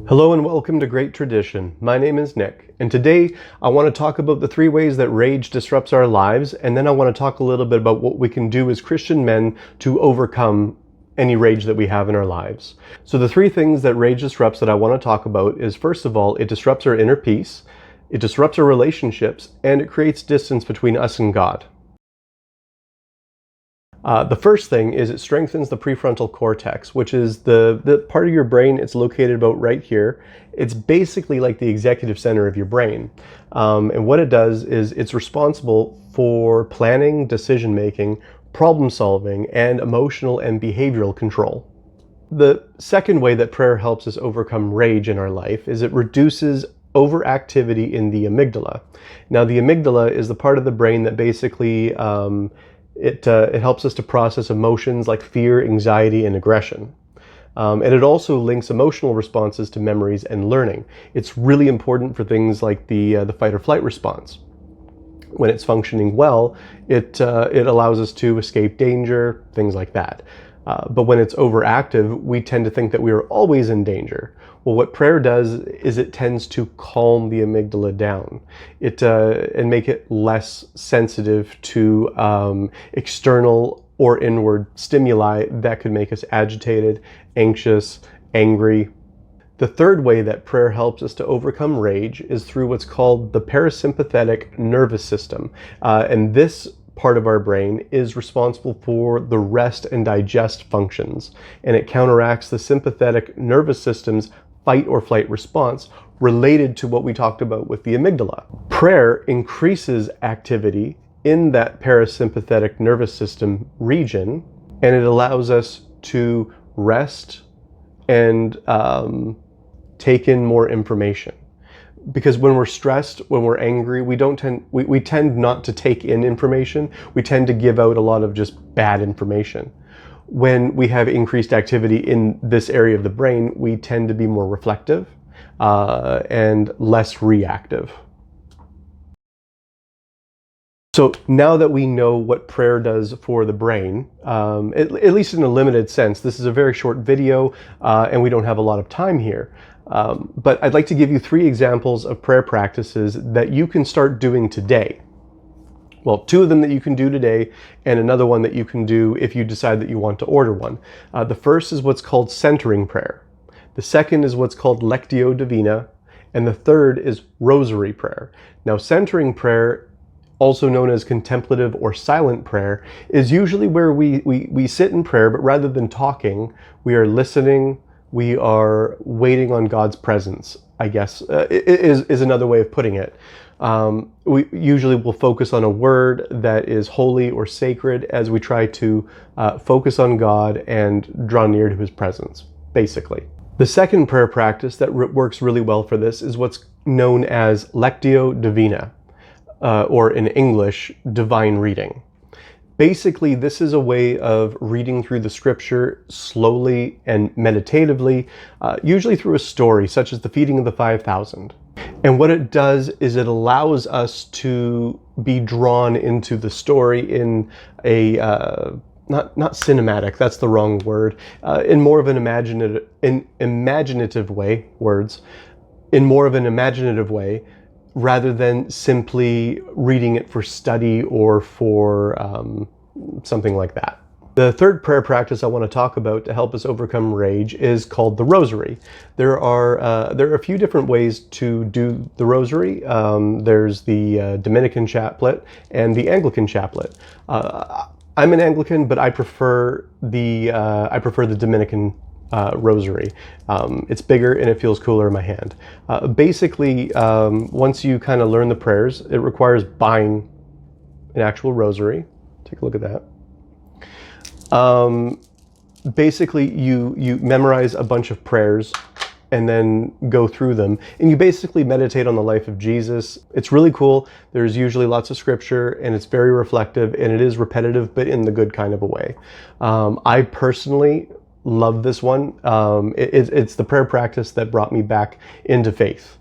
Hello and welcome to Great Tradition. My name is Nick, and today I want to talk about the 3 ways that rage disrupts our lives, and then I want to talk a little bit about what we can do as Christian men to overcome any rage that we have in our lives. So the 3 things that rage disrupts that I want to talk about is, first of all, it disrupts our inner peace, it disrupts our relationships, and it creates distance between us and God. The first thing is it strengthens the prefrontal cortex, which is the part of your brain. It's located about right here. It's basically like the executive center of your brain. And what it does is it's responsible for planning, decision making, problem solving, and emotional and behavioral control. The second way that prayer helps us overcome rage in our life is it reduces overactivity in the amygdala. Now, the amygdala is the part of the brain that basically it helps us to process emotions like fear, anxiety, and aggression. And it also links emotional responses to memories and learning. It's really important for things like the fight or flight response. When it's functioning well, it allows us to escape danger, things like that. But when it's overactive, we tend to think that we are always in danger. Well, what prayer does is it tends to calm the amygdala down, and make it less sensitive to external or inward stimuli that could make us agitated, anxious, angry. The third way that prayer helps us to overcome rage is through what's called the parasympathetic nervous system. And this part of our brain is responsible for the rest and digest functions, and it counteracts the sympathetic nervous system's fight or flight response related to what we talked about with the amygdala. Prayer increases activity in that parasympathetic nervous system region, and it allows us to rest and take in more information. Because when we're stressed, when we're angry, we tend not to take in information. We tend to give out a lot of just bad information. When we have increased activity in this area of the brain, we tend to be more reflective and less reactive. So now that we know what prayer does for the brain, at least in a limited sense, this is a very short video and we don't have a lot of time here. But I'd like to give you 3 examples of prayer practices that you can start doing today. Well, 2 of them that you can do today, and another one that you can do if you decide that you want to order one. The first is what's called centering prayer. The second is what's called Lectio Divina. And the third is Rosary prayer. Now, centering prayer, also known as contemplative or silent prayer, is usually where we sit in prayer, but rather than talking, we are listening. We are waiting on God's presence, I guess, is another way of putting it. We usually will focus on a word that is holy or sacred as we try to focus on God and draw near to His presence, basically. The second prayer practice that works really well for this is what's known as Lectio Divina, or in English, divine reading. Basically, this is a way of reading through the scripture slowly and meditatively, usually through a story, such as the feeding of the 5,000. And what it does is it allows us to be drawn into the story in a, not cinematic, that's the wrong word, in more of an imaginative way, rather than simply reading it for study or for something like that. The third prayer practice I want to talk about to help us overcome rage is called the Rosary. There are a few different ways to do the Rosary. There's the Dominican chaplet and the Anglican chaplet. I'm an Anglican, but I prefer the Dominican Rosary. It's bigger and it feels cooler in my hand. Basically, once you kind of learn the prayers, it requires buying an actual rosary. Take a look at that. Basically, you memorize a bunch of prayers and then go through them, and you basically meditate on the life of Jesus. It's really cool. There's usually lots of scripture, and it's very reflective, and it is repetitive, but in the good kind of a way. I personally love this one. It's the prayer practice that brought me back into faith.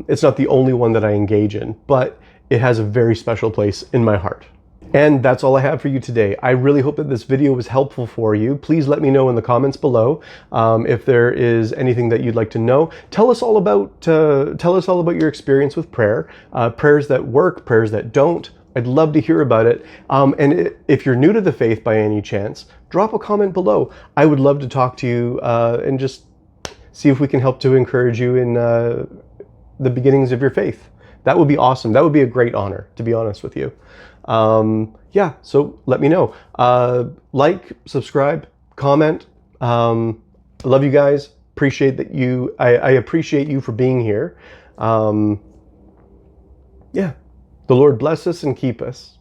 It's not the only one that I engage in, but it has a very special place in my heart. And that's all I have for you today. I really hope that this video was helpful for you. Please let me know in the comments below if there is anything that you'd like to know. Tell us all about your experience with prayer, prayers that work, prayers that don't. I'd love to hear about it. And if you're new to the faith by any chance, drop a comment below. I would love to talk to you and just see if we can help to encourage you in the beginnings of your faith. That would be awesome. That would be a great honor, to be honest with you. Yeah, so let me know. Like, subscribe, comment. I love you guys. Appreciate that I appreciate you for being here. Yeah, the Lord bless us and keep us.